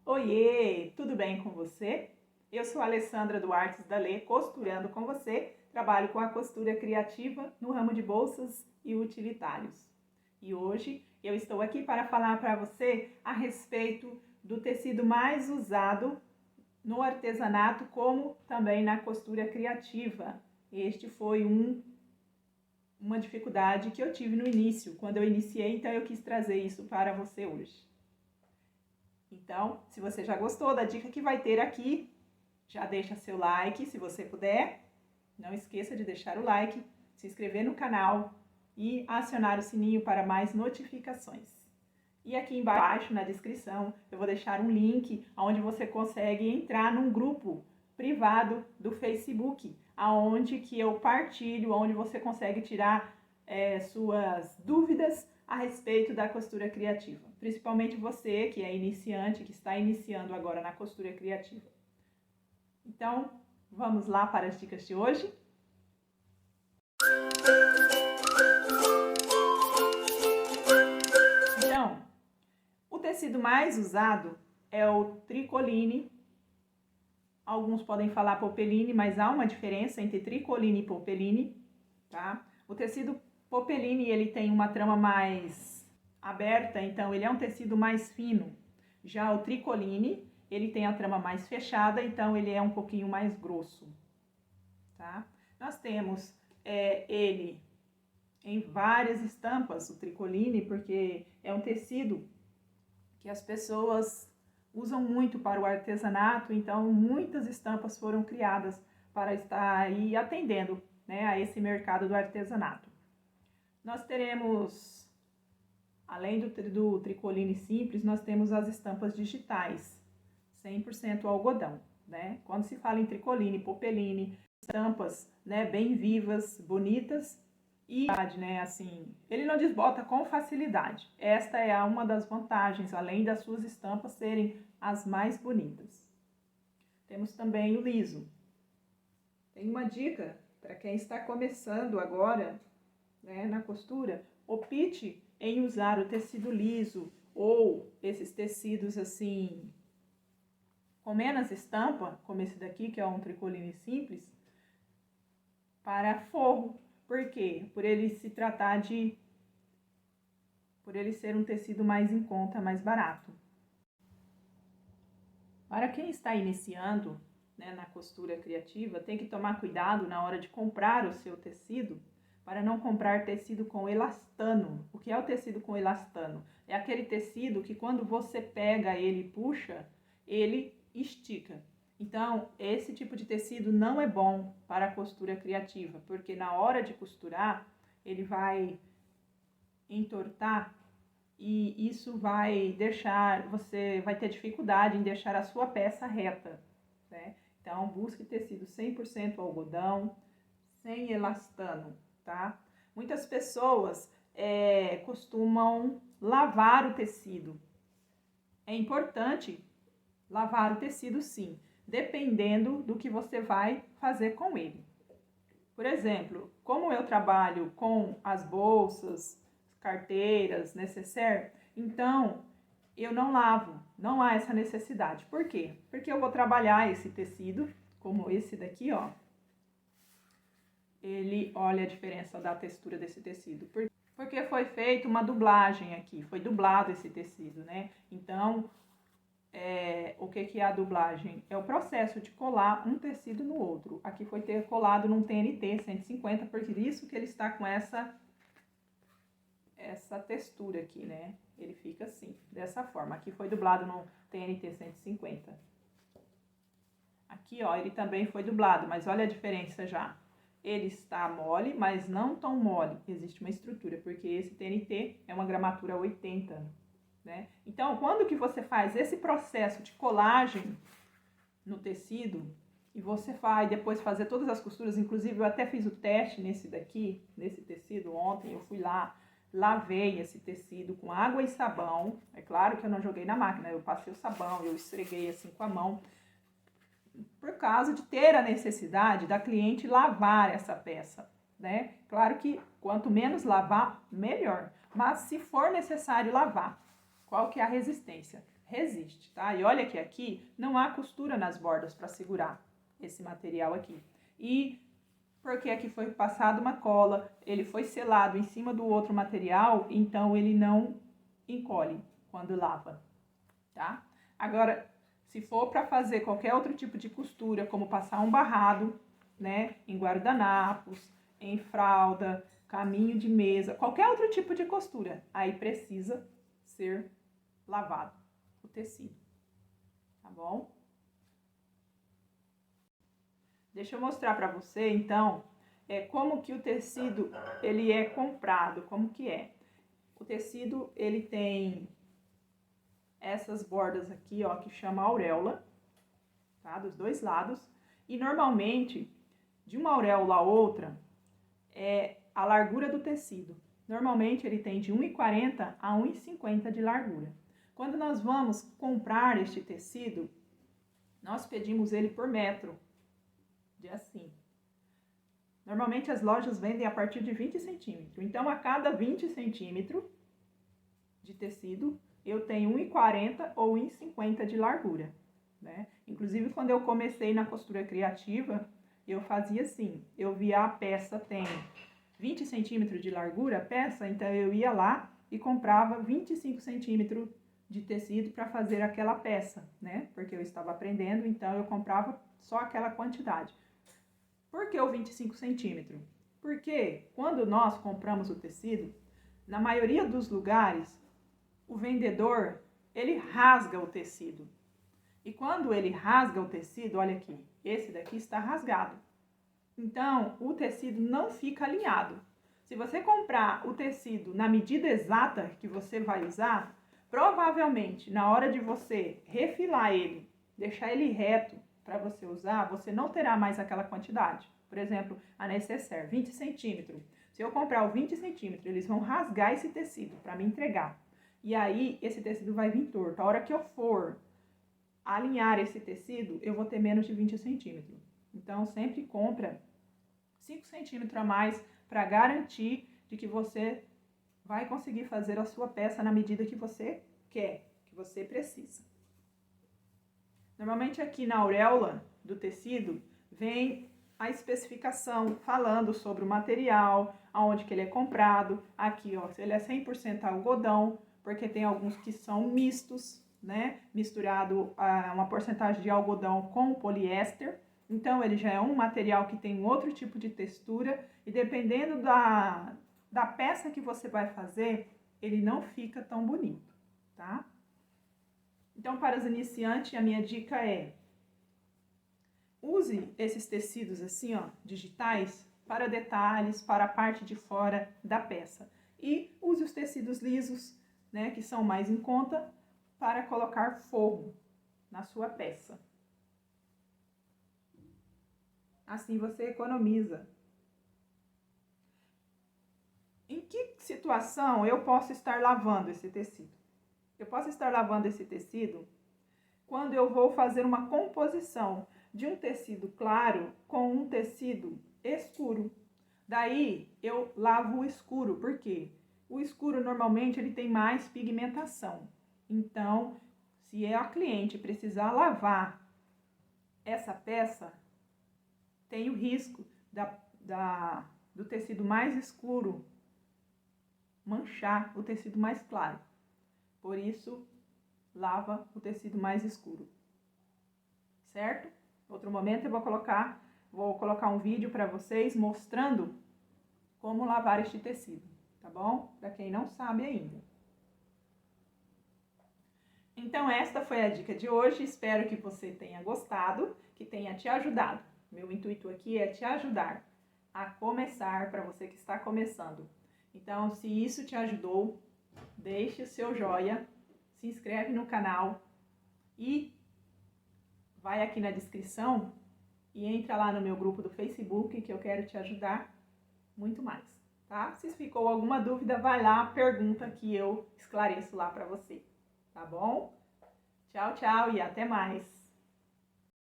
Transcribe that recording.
Oiê, tudo bem com você? Eu sou a Alessandra do Artes da Lê, costurando com você. Trabalho com a costura criativa no ramo de bolsas e utilitários. E hoje eu estou aqui para falar para você a respeito do tecido mais usado no artesanato, como também na costura criativa. Este foi uma dificuldade que eu tive no início, quando eu iniciei, então eu quis trazer isso para você hoje. Então, se você já gostou da dica que vai ter aqui, já deixa seu like, se você puder. Não esqueça de deixar o like, se inscrever no canal e acionar o sininho para mais notificações. E aqui embaixo, na descrição, eu vou deixar um link onde você consegue entrar num grupo privado do Facebook, aonde que eu partilho, onde você consegue tirar suas dúvidas a respeito da costura criativa. Principalmente você que é iniciante, que está iniciando agora na costura criativa. Então, vamos lá para as dicas de hoje? Então, o tecido mais usado é o tricoline. Alguns podem falar popeline, mas há uma diferença entre tricoline e popeline, tá? O tecido popeline, ele tem uma trama mais aberta, então ele é um tecido mais fino. Já o tricoline, ele tem a trama mais fechada, então ele é um pouquinho mais grosso, tá? Nós temos ele em várias estampas, o tricoline, porque é um tecido que as pessoas usam muito para o artesanato, então muitas estampas foram criadas para estar aí atendendo, né, a esse mercado do artesanato. Nós teremos, além do tricoline simples, nós temos as estampas digitais, 100% algodão, né? Quando se fala em tricoline, popeline, estampas, né, bem vivas, bonitas e, né, assim, ele não desbota com facilidade. Esta é uma das vantagens, além das suas estampas serem as mais bonitas. Temos também o liso. Tem uma dica para quem está começando agora, né, na costura: opte em usar o tecido liso ou esses tecidos assim com menos estampa, como esse daqui, que é um tricoline simples, para forro. Por quê? Por ele ser um tecido mais em conta, mais barato. Para quem está iniciando, né, na costura criativa, tem que tomar cuidado na hora de comprar o seu tecido, para não comprar tecido com elastano. O que é o tecido com elastano? É aquele tecido que quando você pega ele e puxa, ele estica. Então, esse tipo de tecido não é bom para a costura criativa, porque na hora de costurar, ele vai entortar e isso vai deixar, você vai ter dificuldade em deixar a sua peça reta, né? Então, busque tecido 100% algodão, sem elastano, tá? Muitas pessoas costumam lavar o tecido. É importante lavar o tecido, sim, dependendo do que você vai fazer com ele. Por exemplo, como eu trabalho com as bolsas, carteiras, nécessaire, então eu não lavo, não há essa necessidade. Por quê? Porque eu vou trabalhar esse tecido, como esse daqui, ó. Ele, olha a diferença da textura desse tecido. Porque foi feita uma dublagem aqui, foi dublado esse tecido, né? Então, o que é a dublagem? É o processo de colar um tecido no outro. Aqui foi ter colado num TNT 150, por isso que ele está com essa textura aqui, né? Ele fica assim, dessa forma. Aqui foi dublado no TNT 150. Aqui, ó, ele também foi dublado, mas olha a diferença já. Ele está mole, mas não tão mole. Existe uma estrutura, porque esse TNT é uma gramatura 80, né? Então, quando que você faz esse processo de colagem no tecido, e você vai depois fazer todas as costuras, inclusive eu até fiz o teste nesse daqui, nesse tecido ontem, eu fui lá, lavei esse tecido com água e sabão. É claro que eu não joguei na máquina, eu passei o sabão, eu esfreguei assim com a mão, por causa de ter a necessidade da cliente lavar essa peça, né? Claro que quanto menos lavar, melhor, mas se for necessário lavar. Qual que é a resistência? Resiste, tá? E olha que aqui não há costura nas bordas para segurar esse material aqui. E porque aqui foi passado uma cola, ele foi selado em cima do outro material, então ele não encolhe quando lava, tá? Agora, se for para fazer qualquer outro tipo de costura, como passar um barrado, né, em guardanapos, em fralda, caminho de mesa, qualquer outro tipo de costura, aí precisa ser lavado o tecido, tá bom? Deixa eu mostrar para você, então, como que o tecido, ele é comprado, como que é. O tecido, ele tem essas bordas aqui, ó, que chama auréola, tá? Dos dois lados. E, normalmente, de uma auréola a outra, é a largura do tecido. Normalmente, ele tem de 1,40 a 1,50 de largura. Quando nós vamos comprar este tecido, nós pedimos ele por metro, de assim. Normalmente as lojas vendem a partir de 20 centímetros. Então, a cada 20 centímetros de tecido, eu tenho 1,40 ou 1,50 de largura, né? Inclusive, quando eu comecei na costura criativa, eu fazia assim. Eu via a peça tem 20 centímetros de largura, a peça, então eu ia lá e comprava 25 centímetros de tecido para fazer aquela peça, né? Porque eu estava aprendendo, então eu comprava só aquela quantidade. Por que o 25 centímetros? Porque quando nós compramos o tecido, na maioria dos lugares, o vendedor, ele rasga o tecido. E quando ele rasga o tecido, olha aqui, esse daqui está rasgado. Então, o tecido não fica alinhado. Se você comprar o tecido na medida exata que você vai usar, provavelmente, na hora de você refilar ele, deixar ele reto para você usar, você não terá mais aquela quantidade. Por exemplo, a necessaire, 20 centímetros. Se eu comprar o 20 centímetros, eles vão rasgar esse tecido para me entregar. E aí, esse tecido vai vir torto. A hora que eu for alinhar esse tecido, eu vou ter menos de 20 centímetros. Então, sempre compra 5 centímetros a mais para garantir de que você vai conseguir fazer a sua peça na medida que você quer, que você precisa. Normalmente aqui na auréola do tecido vem a especificação falando sobre o material, aonde que ele é comprado. Aqui, ó, ele é 100% algodão, porque tem alguns que são mistos, né? Misturado uma porcentagem de algodão com poliéster. Então, ele já é um material que tem outro tipo de textura e dependendo da peça que você vai fazer, ele não fica tão bonito, tá? Então, para os iniciantes, a minha dica é: use esses tecidos assim, ó, digitais, para detalhes, para a parte de fora da peça. E use os tecidos lisos, né, que são mais em conta, para colocar forro na sua peça. Assim você economiza. Em que situação eu posso estar lavando esse tecido? Eu posso estar lavando esse tecido quando eu vou fazer uma composição de um tecido claro com um tecido escuro. Daí eu lavo o escuro, porque o escuro normalmente ele tem mais pigmentação. Então, se a cliente precisar lavar essa peça, tem o risco do tecido mais escuro manchar o tecido mais claro. Por isso, lava o tecido mais escuro. Certo? Outro momento eu vou colocar um vídeo para vocês mostrando como lavar este tecido, tá bom? Para quem não sabe ainda. Então, esta foi a dica de hoje. Espero que você tenha gostado, que tenha te ajudado. Meu intuito aqui é te ajudar a começar, para você que está começando. Então, se isso te ajudou, deixe o seu joinha, se inscreve no canal e vai aqui na descrição e entra lá no meu grupo do Facebook, que eu quero te ajudar muito mais, tá? Se ficou alguma dúvida, vai lá, pergunta que eu esclareço lá para você, tá bom? Tchau, tchau e até mais!